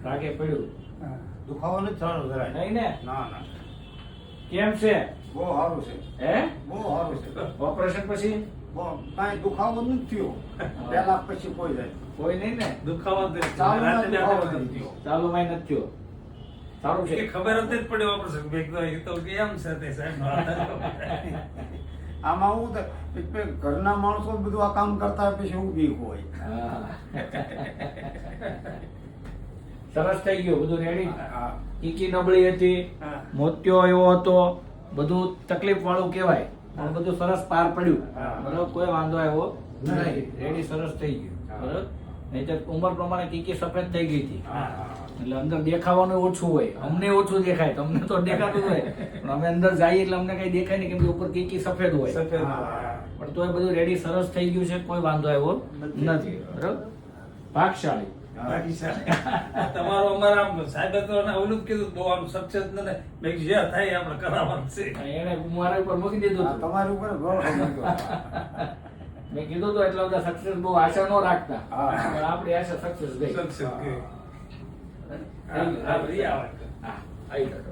રાગે પડ્યું દુખાવો નથી થવાનો જરાય. નહીં ને? ના ના કેમ છે? બહુ સારું છે, હે? બહુ સારું છે. ઓપરેશન પછી કાંઈ દુખાવો નથી થયો. 2 લાખ પછી કોઈ જાય. કોઈ નહીં ને? દુખાવો જ નથી. ચાલુમાં રાતે દુખાવો બેઠા નથી થયો. ચાલુ માં નથી થયો. સારું કે છે. ખબર જ નથી પડી ઓપરેશન મેં કીધું એ તો કેમ છે તે સાહેબ આમાં હું ઘરના માણસો બધું આ કામ કરતા હોય પછી હું બીક હોય. હા. સરસ થઈ ગયું બધું રેડી. હા. કીકી નબળી હતી, હા. મોતિયો એવો હતો, બધું તકલીફ વાળું કહેવાય પણ બધું સરસ પાર પડ્યું. હા. બરાબર, કોઈ વાંધો આવ્યો નહીં. નહીં. રેડી સરસ થઈ ગયું. હા. બરાબર, નહીંતર ઉંમર પ્રમાણે કીકી સફેદ થઈ ગઈ હતી. હા, હા. એટલે અંદર દેખાવાનું ઓછું હોય, અમને ઓછું દેખાય, તમને તો દેખાતું જ હોય પણ અમે અંદર જઈએ એટલે અમને કઈ દેખાય નહીં કેમ કે ઉપર કીકી સફેદ હોય. સફેદ. હા. પણ તોય બધું રેડી સરસ થઈ ગયું છે, કોઈ વાંધો આવ્યો નથી. બરાબર, ભાગશાળી. બાકી સાહેબ તમારો અમારા આમ સાહેબ તો ઓલું જ કીધું બહુ આમ સક્સેસ ને મેં કીધું જે થાય એ આપણે કરાવવાનું છે. એને મારા ઉપર મૂકી દીધું હા, હતું. તમારી ઉપર ભરોસો મૂક્યો. મેં કીધું તો એટલા બધા સક્સેસ બહુ આશા ન રાખતા હા. પણ આપણી આશા સક્સેસ ગઈ. Success ગઈ. થઈ ગયું. હા, હા, હા, આવી ગયો.